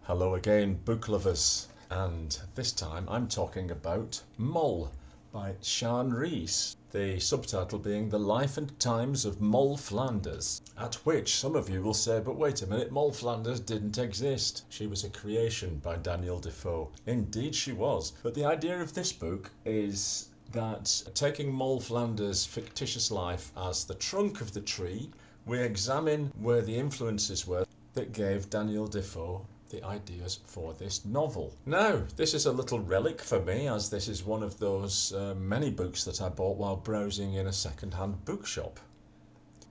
Hello again, book lovers, and this time I'm talking about Moll by Sian Rees, the subtitle being The Life and Times of Moll Flanders, at which some of you will say, but wait a minute, Moll Flanders didn't exist. She was a creation by Daniel Defoe. Indeed she was, but the idea of this book is that taking Moll Flanders' fictitious life as the trunk of the tree, we examine where the influences were that gave Daniel Defoe the ideas for this novel. Now, this is a little relic for me, as this is one of those many books that I bought while browsing in a second-hand bookshop.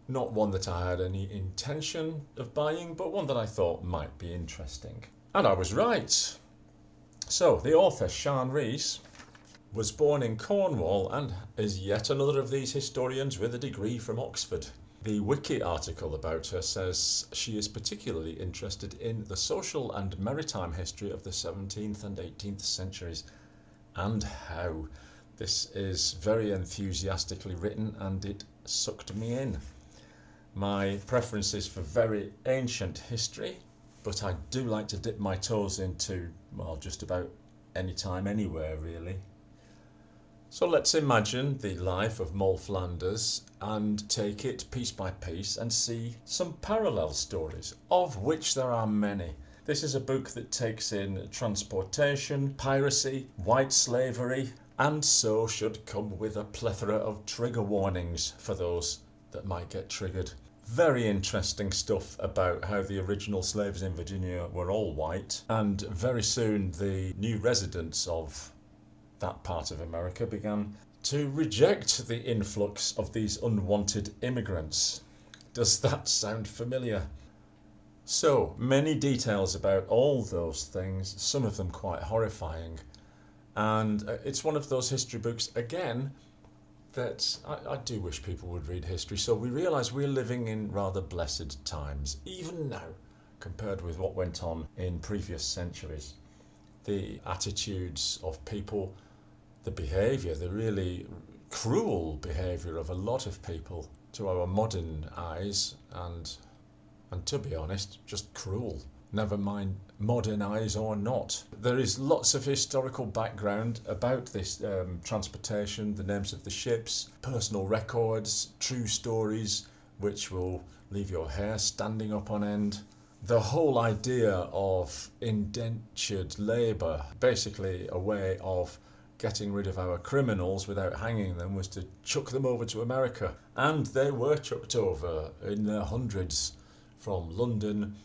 Not one that I had any intention of buying, but one that I thought might be interesting. And I was right. So, the author, Sian Rees, was born in Cornwall and is yet another of these historians with a degree from Oxford. The wiki article about her says she is particularly interested in the social and maritime history of the 17th and 18th centuries. And how. This is very enthusiastically written and it sucked me in. My preference is for very ancient history, but I do like to dip my toes into, well, just about any time, anywhere really. So let's imagine the life of Moll Flanders and take it piece by piece and see some parallel stories, of which there are many. This is a book that takes in transportation, piracy, white slavery, and so should come with a plethora of trigger warnings for those that might get triggered. Very interesting stuff about how the original slaves in Virginia were all white, and very soon the new residents of that part of America began to reject the influx of these unwanted immigrants. Does that sound familiar? So, many details about all those things, some of them quite horrifying. And it's one of those history books, again, that I do wish people would read history. So we realise we're living in rather blessed times, even now, compared with what went on in previous centuries. The attitudes of people, the behaviour, the really cruel behaviour of a lot of people to our modern eyes, and to be honest, just cruel. Never mind modern eyes or not. There is lots of historical background about this transportation, the names of the ships, personal records, true stories, which will leave your hair standing up on end. The whole idea of indentured labour, basically a way of getting rid of our criminals without hanging them, was to chuck them over to America. And they were chucked over in their hundreds from London,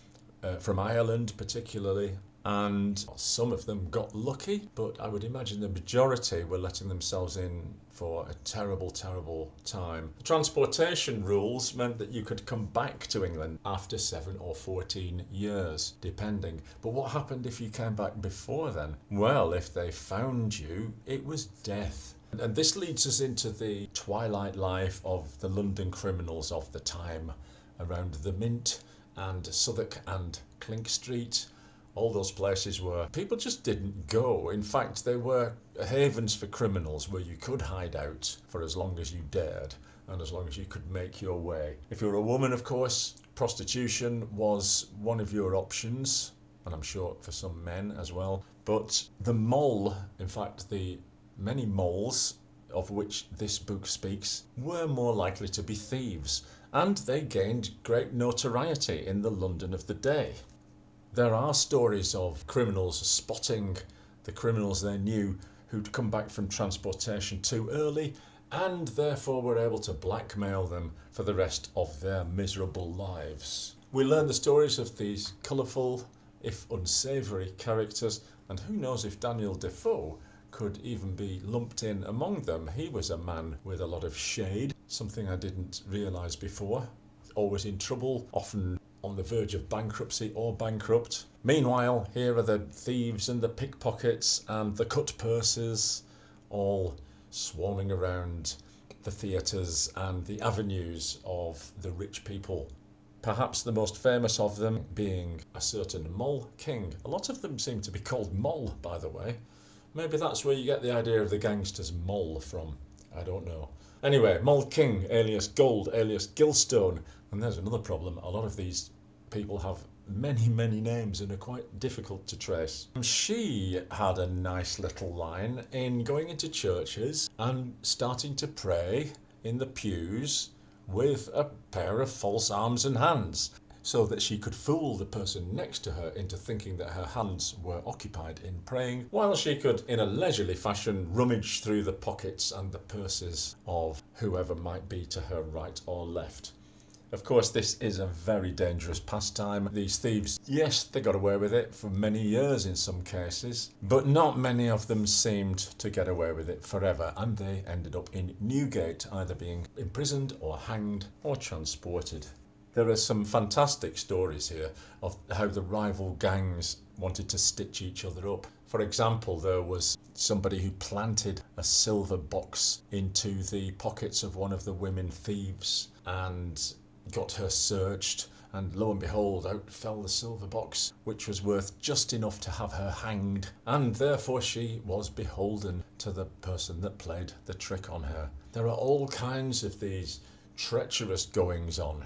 from Ireland particularly, and some of them got lucky, but I would imagine the majority were letting themselves in for a terrible, terrible time. The transportation rules meant that you could come back to England after 7 or 14 years, depending. But what happened if you came back before then? Well, if they found you, it was death. And this leads us into the twilight life of the London criminals of the time, around the Mint and Southwark and Clink Street. All those places where people just didn't go. In fact, they were havens for criminals where you could hide out for as long as you dared and as long as you could make your way. If you were a woman, of course, prostitution was one of your options, and I'm sure for some men as well. But the moll, in fact, the many molls of which this book speaks, were more likely to be thieves, and they gained great notoriety in the London of the day. There are stories of criminals spotting the criminals they knew who'd come back from transportation too early and therefore were able to blackmail them for the rest of their miserable lives. We learn the stories of these colourful, if unsavoury characters, and who knows if Daniel Defoe could even be lumped in among them. He was a man with a lot of shade, something I didn't realise before. Always in trouble, often on the verge of bankruptcy or bankrupt. Meanwhile, here are the thieves and the pickpockets and the cut purses, all swarming around the theatres and the avenues of the rich people. Perhaps the most famous of them being a certain Moll King. A lot of them seem to be called Moll, by the way. Maybe that's where you get the idea of the gangsters Moll from. I don't know. Anyway, Moll King, alias Gold, alias Gilstone. And there's another problem. A lot of these people have many names and are quite difficult to trace. She had a nice little line in going into churches and starting to pray in the pews with a pair of false arms and hands, so that she could fool the person next to her into thinking that her hands were occupied in praying, while she could, in a leisurely fashion, rummage through the pockets and the purses of whoever might be to her right or left. Of course, this is a very dangerous pastime. These thieves, yes, they got away with it for many years in some cases, but not many of them seemed to get away with it forever, and they ended up in Newgate, either being imprisoned or hanged or transported. There are some fantastic stories here of how the rival gangs wanted to stitch each other up. For example, there was somebody who planted a silver box into the pockets of one of the women thieves and got her searched, and lo and behold, out fell the silver box, which was worth just enough to have her hanged, and therefore she was beholden to the person that played the trick on her. There are all kinds of these treacherous goings on.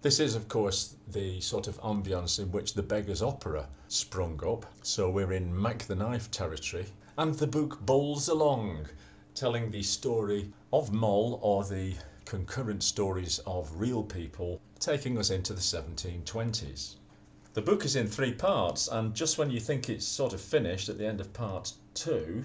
This is, of course, the sort of ambience in which the Beggar's Opera sprung up, so we're in Mac the Knife territory, and the book bowls along, telling the story of Moll, or the concurrent stories of real people, taking us into the 1720s. The book is in 3 parts, and just when you think it's sort of finished at the end of part 2,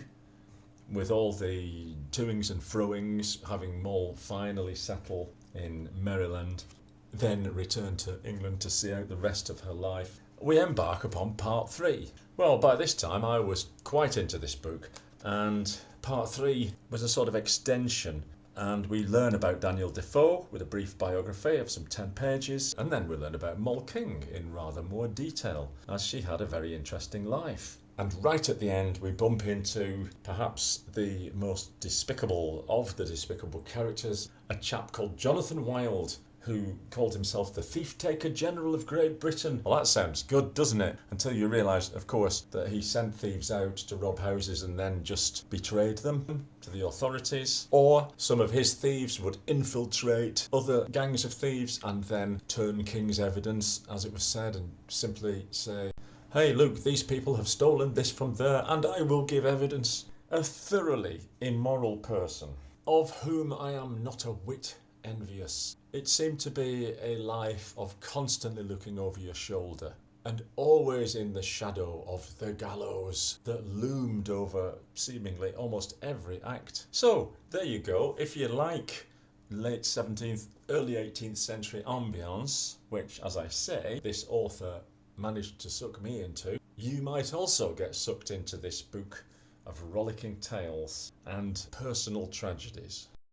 with all the toings and froings, having Moll finally settle in Maryland, then return to England to see out the rest of her life, we embark upon part 3. Well, by this time I was quite into this book, and part 3 was a sort of extension, and we learn about Daniel Defoe with a brief biography of some 10 pages, and then we learn about Moll King in rather more detail, as she had a very interesting life. And right at the end we bump into perhaps the most despicable of the despicable characters, a chap called Jonathan Wild, who called himself the Thief-Taker General of Great Britain. Well, that sounds good, doesn't it? Until you realise, of course, that he sent thieves out to rob houses and then just betrayed them to the authorities. Or some of his thieves would infiltrate other gangs of thieves and then turn King's evidence, as it was said, and simply say, hey, look, these people have stolen this from there, and I will give evidence. A thoroughly immoral person, of whom I am not a whit envious. It seemed to be a life of constantly looking over your shoulder, and always in the shadow of the gallows that loomed over seemingly almost every act. So, there you go. If you like late 17th, early 18th century ambience, which, as I say, this author managed to suck me into, you might also get sucked into this book of rollicking tales and personal tragedies.